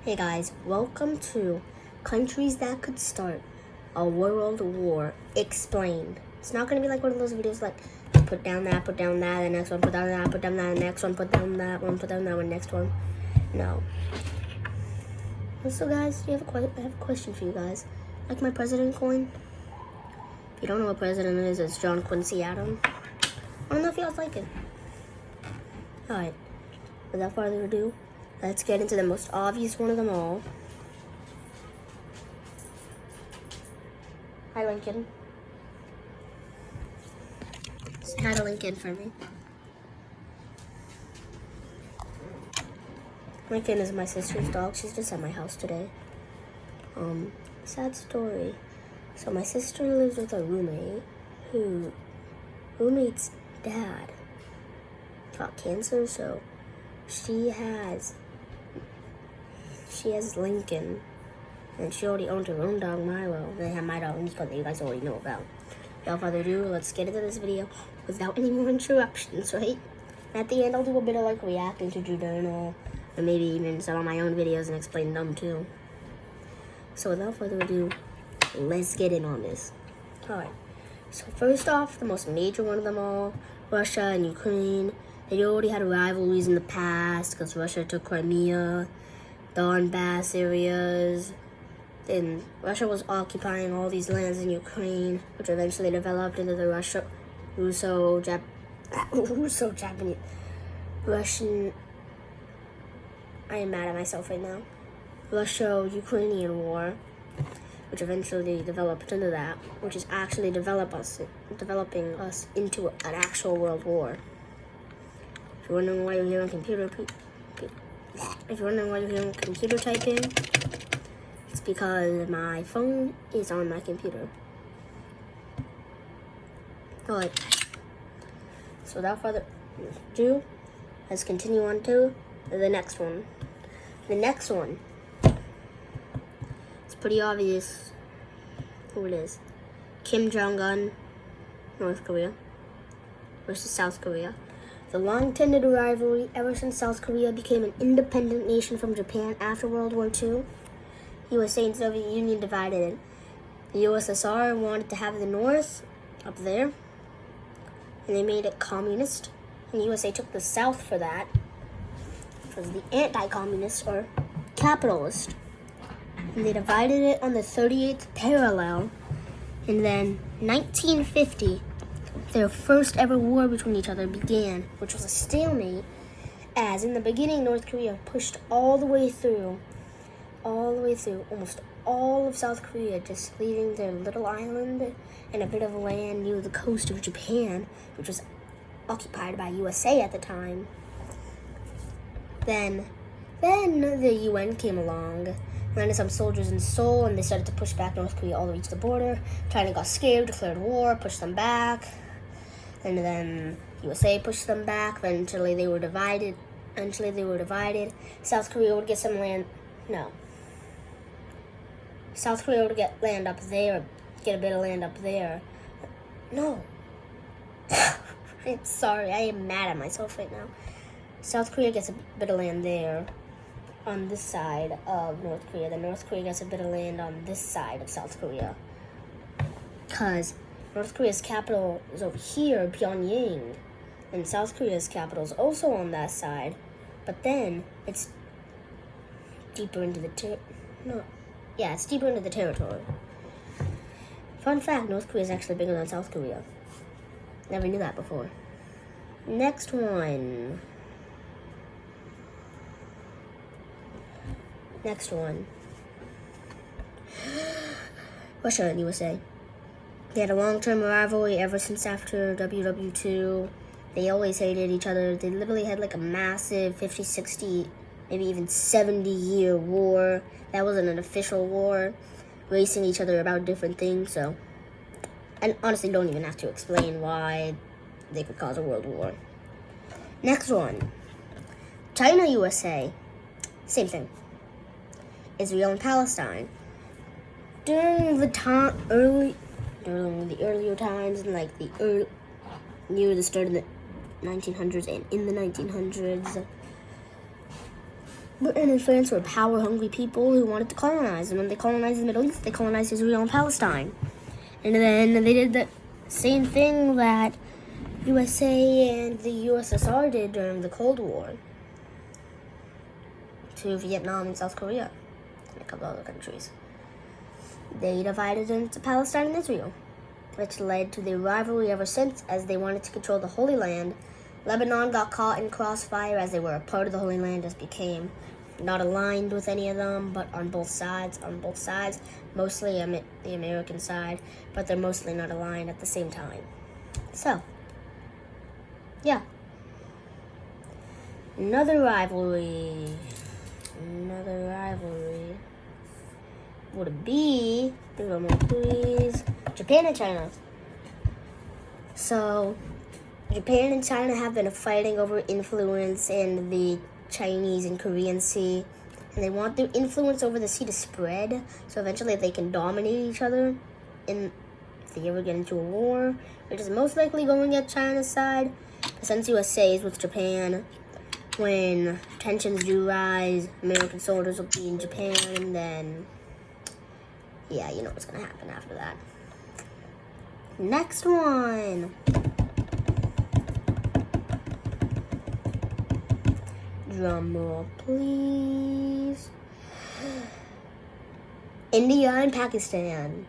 Hey guys, welcome to Countries That Could Start a World War Explained. It's not going to be like one of those videos like put down that, the next one, put down that, the next one, put down that one, next one. No. Also guys, I have a question for you guys. Like my president coin? If you don't know what president is, it's John Quincy Adams. I don't know if you guys like it. Alright, without further ado, let's get into the most obvious one of them all. Hi, Lincoln. Say hi to Lincoln for me. Lincoln is my sister's dog. She's just at my house today. Sad story. So my sister lives with a roommate roommate's dad got cancer, so she has Lincoln, and she already owned her own dog, Milo. They have my dog, Nico, that you guys already know about. Without further ado, let's get into this video without any more interruptions, right? And at the end, I'll do a bit of like reacting to Journal, or maybe even some of my own videos and explain them too. So without further ado, let's get in on this. Alright, so first off, the most major one of them all, Russia and Ukraine. They already had rivalries in the past because Russia took Crimea, Donbass areas. Then Russia was occupying all these lands in Ukraine, which eventually developed into the Russian. I am mad at myself right now. Russo-Ukrainian War, which eventually developed into that, which is actually developing us into an actual world war. If you're wondering why you're hearing computer typing, it's because my phone is on my computer. Alright, so without further ado, let's continue on to the next one. The next one, it's pretty obvious who it is. Kim Jong-un, North Korea, versus South Korea. The long-tended rivalry ever since South Korea became an independent nation from Japan after World War II. USA and Soviet Union divided it. The USSR wanted to have the North up there, and they made it communist. And the USA took the South for that, which was the anti-communist or capitalist. And they divided it on the 38th parallel. And then 1950, their first ever war between each other began, which was a stalemate, as in the beginning North Korea pushed all the way through almost all of South Korea, just leaving their little island and a bit of land near the coast of Japan, which was occupied by USA at the time. Then the UN came along, landed some soldiers in Seoul, and they started to push back North Korea all the way to the border. China got scared, declared war, pushed them back. And then USA pushed them back. Eventually they were divided. South Korea would get some land. No. South Korea would get land up there. Get a bit of land up there. No. I'm sorry. I am mad at myself right now. South Korea gets a bit of land there on this side of North Korea. Then North Korea gets a bit of land on this side of South Korea. Because North Korea's capital is over here, Pyongyang, and South Korea's capital is also on that side, but then it's deeper into the it's deeper into the territory. Fun fact, North Korea is actually bigger than South Korea. Never knew that before. Next one. Russia and USA. They had a long-term rivalry ever since after WW2. They always hated each other. They literally had like a massive 50, 60, maybe even 70-year war. That wasn't an official war, racing each other about different things. So, and honestly, don't even have to explain why they could cause a world war. Next one, China, USA. Same thing. Israel and Palestine. During the earlier times, and like near the start of the 1900s and in the 1900s, Britain and France were power-hungry people who wanted to colonize. And when they colonized the Middle East, they colonized Israel and Palestine. And then they did the same thing that USA and the USSR did during the Cold War to Vietnam and South Korea and a couple other countries. They divided into Palestine and Israel, which led to their rivalry ever since, as they wanted to control the Holy Land. Lebanon got caught in crossfire as they were a part of the Holy Land, just became not aligned with any of them, but on both sides, mostly the American side, but they're mostly not aligned at the same time. So, yeah. Another rivalry would be, please, Japan and China. So, Japan and China have been fighting over influence in the Chinese and Korean Sea, and they want their influence over the sea to spread, so eventually they can dominate each other if they ever get into a war, which is most likely going at China's side. But since USA is with Japan, when tensions do rise, American soldiers will be in Japan, and then, yeah, you know what's going to happen after that. Next one. Drum roll, please. India and Pakistan.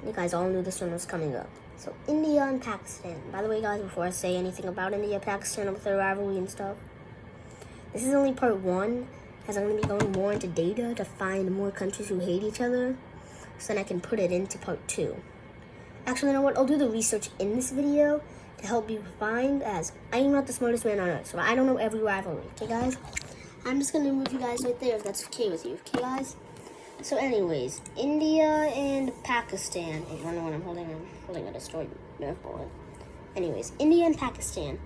You guys all knew this one was coming up. So, India and Pakistan. By the way, guys, before I say anything about India and Pakistan with their rivalry and stuff, this is only part 1, as I'm going to be going more into data to find more countries who hate each other, so then I can put it into part 2. Actually, you know what? I'll do the research in this video to help you find, as I am not the smartest man on earth, so I don't know every rivalry. Okay, guys? I'm just going to move you guys right there if that's okay with you. Okay, guys? So, anyways, India and Pakistan. I don't know what I'm holding a destroyed Nerf bullet. Anyways, India and Pakistan.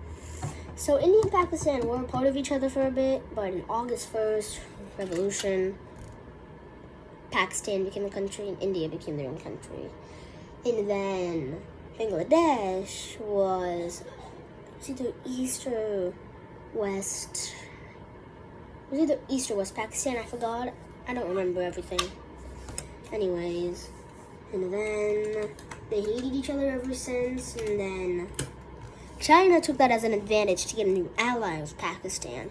So, India and Pakistan were a part of each other for a bit, but in August 1st, revolution, Pakistan became a country and India became their own country. And then Bangladesh was either east or west. It was either east or west Pakistan, I forgot. I don't remember everything. Anyways, and then they hated each other ever since, and then China took that as an advantage to get a new ally with Pakistan.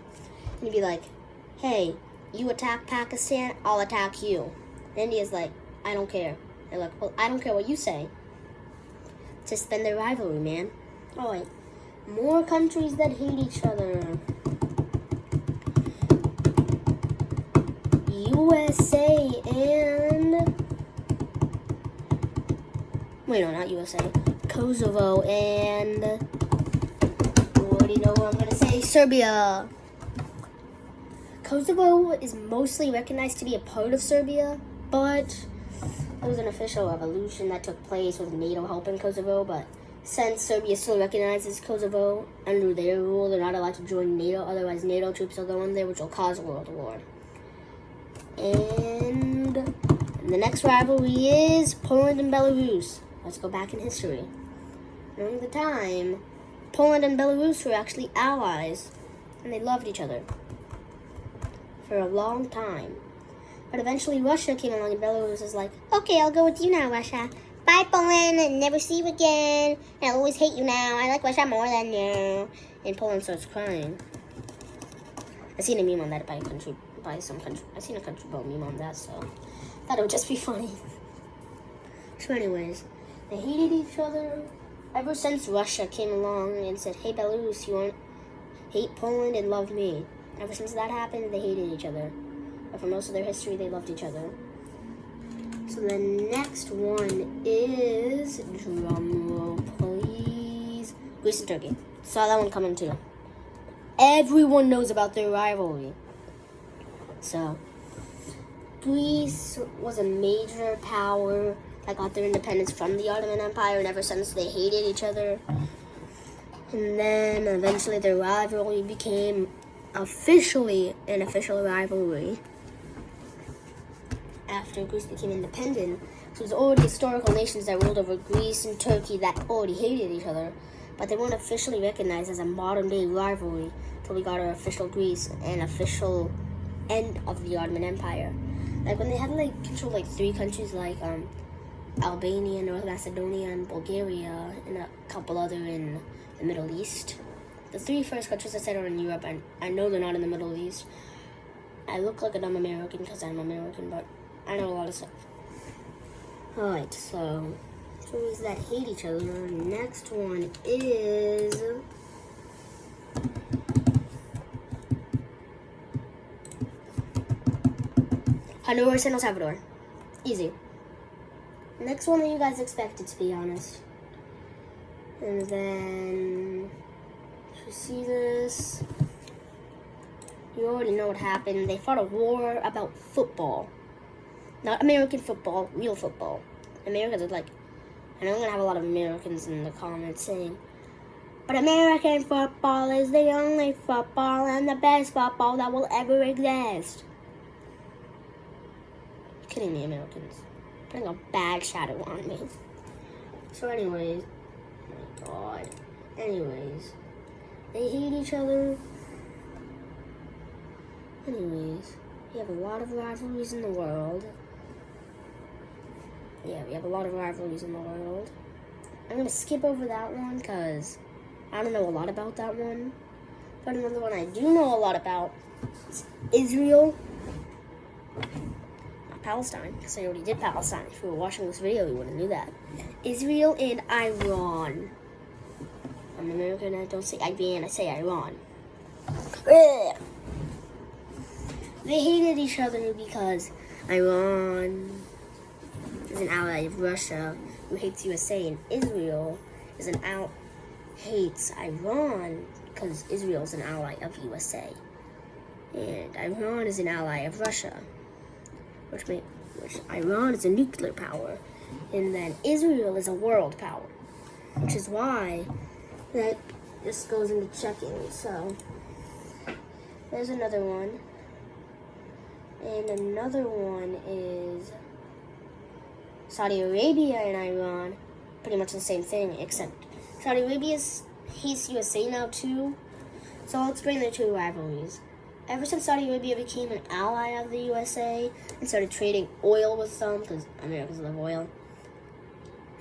And he'd be like, hey, you attack Pakistan, I'll attack you. And India's like, I don't care. They're like, well, I don't care what you say. Just spend their rivalry, man. Alright. More countries that hate each other. USA and... Wait, no, not USA. Kosovo and... What do you know what I'm going to say? Serbia. Kosovo is mostly recognized to be a part of Serbia, but it was an official revolution that took place with NATO helping Kosovo, but since Serbia still recognizes Kosovo under their rule, they're not allowed to join NATO, otherwise NATO troops will go in there, which will cause a world war. And the next rivalry is Poland and Belarus. Let's go back in history. During the time, Poland and Belarus were actually allies, and they loved each other for a long time. But eventually Russia came along and Belarus was like, okay, I'll go with you now, Russia. Bye, Poland, and never see you again. And I'll always hate you now. I like Russia more than you. And Poland starts crying. I seen a meme on that I seen a country boat meme on that, so I thought it would just be funny. So anyways, they hated each other ever since Russia came along and said, hey, Belarus, you want hate Poland and love me. Ever since that happened, they hated each other. But for most of their history, they loved each other. So the next one is, drumroll please, Greece and Turkey. Saw that one coming too. Everyone knows about their rivalry. So, Greece was a major power that got their independence from the Ottoman Empire, and ever since they hated each other. And then eventually their rivalry became officially an official rivalry after Greece became independent. So there's already historical nations that ruled over Greece and Turkey that already hated each other, but they weren't officially recognized as a modern day rivalry until we got our official Greece and official end of the Ottoman Empire. Like when they had like control like 3 countries like Albania, North Macedonia, and Bulgaria, and a couple other in the Middle East. The 3 first countries I said are in Europe, and I know they're not in the Middle East. I look like a dumb American because I'm American, but I know a lot of stuff. Alright, so countries that hate each other. Next one is Honduras and El Salvador. Easy. Next one that you guys expected, to be honest. And then, you see this? You already know what happened. They fought a war about football. Not American football, real football. Americans are like, and I'm going to have a lot of Americans in the comments saying, but American football is the only football and the best football that will ever exist. You're kidding me, Americans. Putting a bad shadow on me. So anyways, oh my god. Anyways, they hate each other. Anyways, we have a lot of rivalries in the world. Yeah, we have a lot of rivalries in the world. I'm going to skip over that one because I don't know a lot about that one. But another one I do know a lot about is Israel. Not Palestine, because I already did Palestine. If you were watching this video, you would have knew that. Israel and Iran. I'm American, I don't say Iran, I say Iran. Ugh. They hated each other because Iran is an ally of Russia, who hates USA, and Israel is hates Iran because Israel is an ally of USA, and Iran is an ally of Russia, which Iran is a nuclear power, and then Israel is a world power, which is why that just goes into checking. So there's another one. And another one is Saudi Arabia and Iran. Pretty much the same thing, except Saudi Arabia hates USA now too. So I'll explain the 2 rivalries. Ever since Saudi Arabia became an ally of the USA and started trading oil with them, because Americans love oil,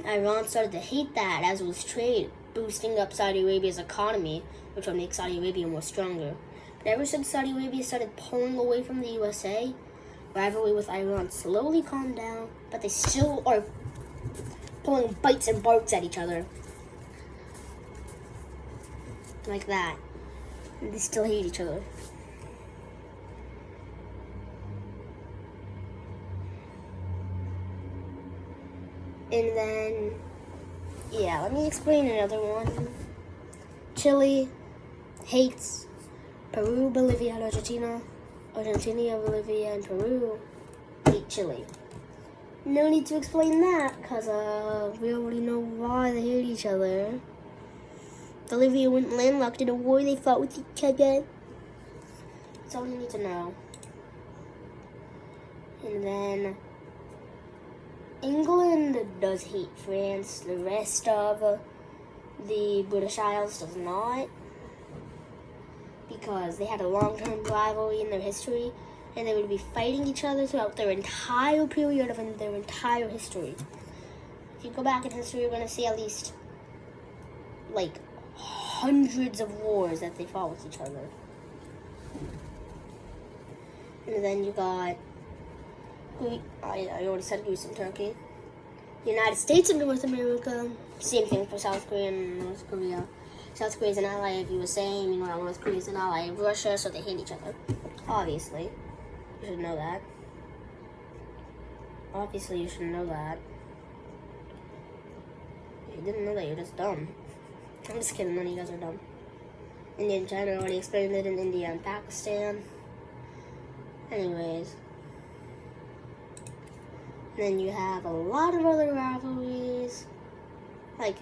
Iran started to hate that, as was trade boosting up Saudi Arabia's economy, which will make Saudi Arabia more stronger. But ever since Saudi Arabia started pulling away from the USA, rivalry with Iran slowly calmed down, but they still are pulling bites and barks at each other. Like that. And they still hate each other. And then, yeah, let me explain another one. Chile hates Peru, Bolivia, and Argentina. Argentina, Bolivia, and Peru hate Chile. No need to explain that, because we already know why they hate each other. Bolivia went landlocked in a war they fought with each other. That's all you need to know. And then England does hate France. The rest of the British Isles does not, because they had a long-term rivalry in their history, and they would be fighting each other throughout their entire period of their entire history. If you go back in history, you're going to see at least, like, hundreds of wars that they fought with each other. And then you got, I already said Greece and Turkey. The United States of North America, same thing for South Korea and North Korea. South Korea is an ally of USA, meanwhile North Korea is an ally of Russia, so they hate each other. Obviously. You should know that. Obviously, you should know that. If you didn't know that, you're just dumb. I'm just kidding, none of you guys are dumb. India and China, already explained it in India and Pakistan. Anyways. Then you have a lot of other rivalries. Like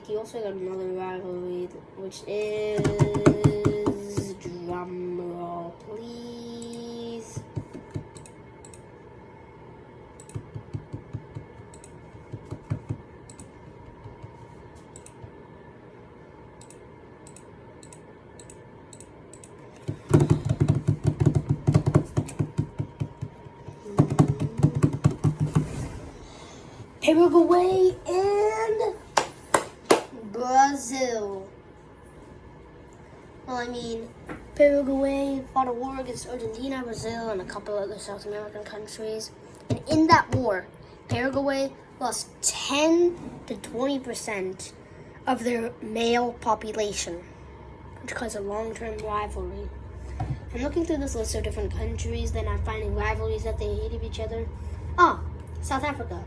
you also got another rivalry, which is, drum roll please. Paraguay and Brazil. Well, I mean, Paraguay fought a war against Argentina, Brazil, and a couple other South American countries. And in that war, Paraguay lost 10 to 20% of their male population, which caused a long-term rivalry. I'm looking through this list of different countries, then I'm finding rivalries that they hated each other. Ah, South Africa.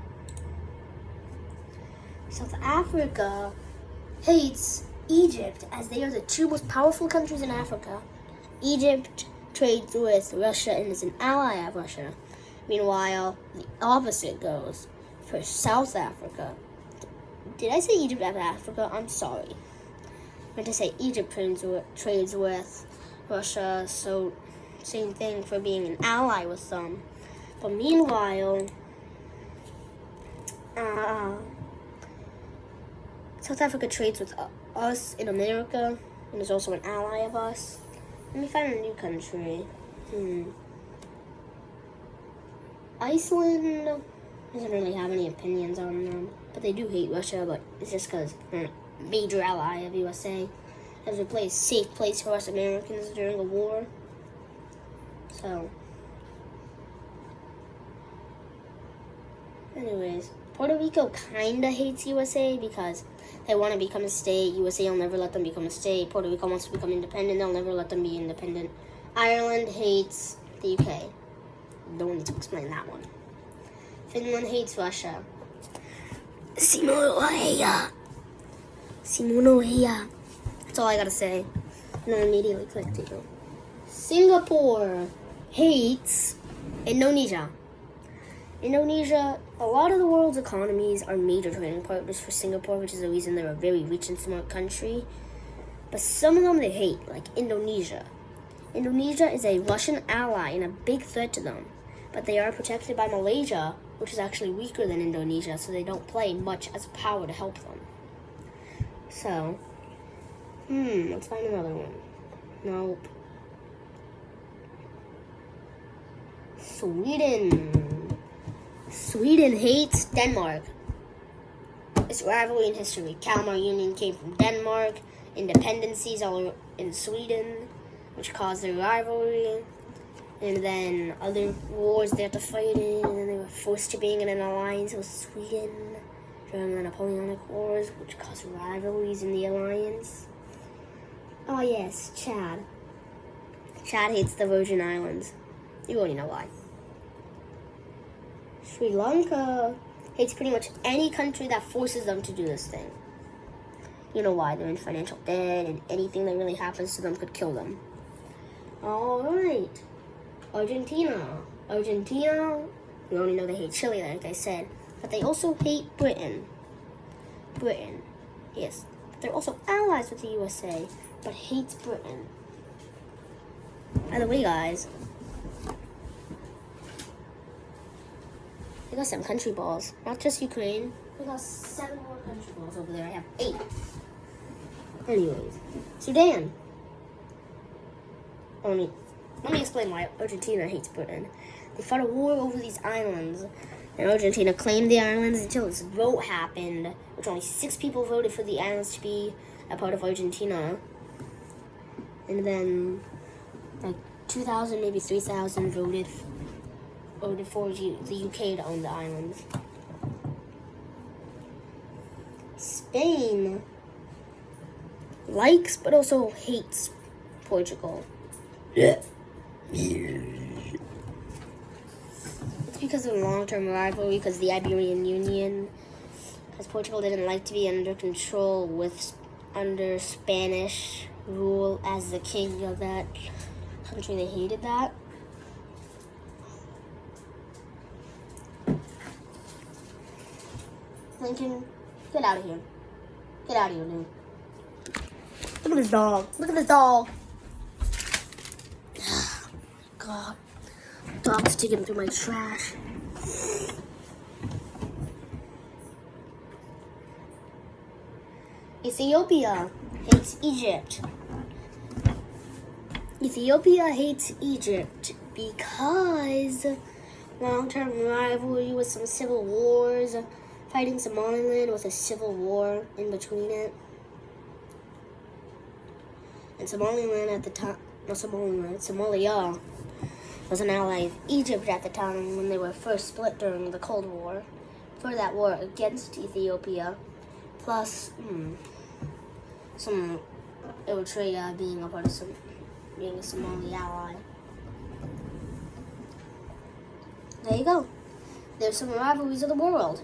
South Africa hates Egypt, as they are the two most powerful countries in Africa. Egypt trades with Russia and is an ally of Russia. Meanwhile, the opposite goes for South Africa. Did I say Egypt after Africa? I'm sorry. I meant to say Egypt trades with Russia, so same thing for being an ally with them. But meanwhile, South Africa trades with us in America and is also an ally of us. Let me find a new country. Iceland doesn't really have any opinions on them, but they do hate Russia, but it's just because they're a major ally of USA, as we play a safe place for us Americans during a war. So, anyways, Puerto Rico kinda hates USA because they want to become a state. USA will never let them become a state. Puerto Rico wants to become independent. They'll never let them be independent. Ireland hates the UK. Don't need to explain that one. Finland hates Russia. Simonoia. That's all I gotta say. And I immediately click to go. Singapore hates Indonesia. Indonesia, a lot of the world's economies are major trading partners for Singapore, which is the reason they're a very rich and smart country. But some of them they hate, like Indonesia. Indonesia is a Russian ally and a big threat to them. But they are protected by Malaysia, which is actually weaker than Indonesia, so they don't play much as a power to help them. So, let's find another one. Nope. Sweden hates Denmark. It's rivalry in history. Kalmar Union came from Denmark. Independencies all in Sweden, which caused their rivalry. And then other wars they had to fight in, and then they were forced to being in an alliance with Sweden during the Napoleonic Wars, which caused rivalries in the alliance. Oh yes, Chad. Chad hates the Virgin Islands. You already know why. Sri Lanka hates pretty much any country that forces them to do this thing. You know why? They're in financial debt, and anything that really happens to them could kill them. Alright. Argentina, we only know they hate Chile, like I said, but they also hate Britain, yes. They're also allies with the USA, but hates Britain. By the way, guys, we got some country balls, not just Ukraine. We got 7 more country balls over there. I have 8. Anyways, Sudan. Let me explain why Argentina hates Britain. They fought a war over these islands, and Argentina claimed the islands until this vote happened, which only 6 people voted for the islands to be a part of Argentina. And then, like 2,000, maybe 3,000 voted for the UK to own the islands. Spain likes but also hates Portugal. Yeah. It's because of a long-term rivalry, because of the Iberian Union, because Portugal didn't like to be under Spanish rule as the king of that country. They hated that. Lincoln, get out of here. Get out of here, dude. Look at this dog. Look at this dog. God. Dog's digging through my trash. Ethiopia hates Egypt. Ethiopia hates Egypt because long-term rivalry with some civil wars. fighting Somaliland with a civil war in between it. And Somaliland at the time, not Somaliland, Somalia was an ally of Egypt at the time when they were first split during the Cold War for that war against Ethiopia, plus some Eritrea being a part of being a Somali ally. There you go. There's some rivalries of the world.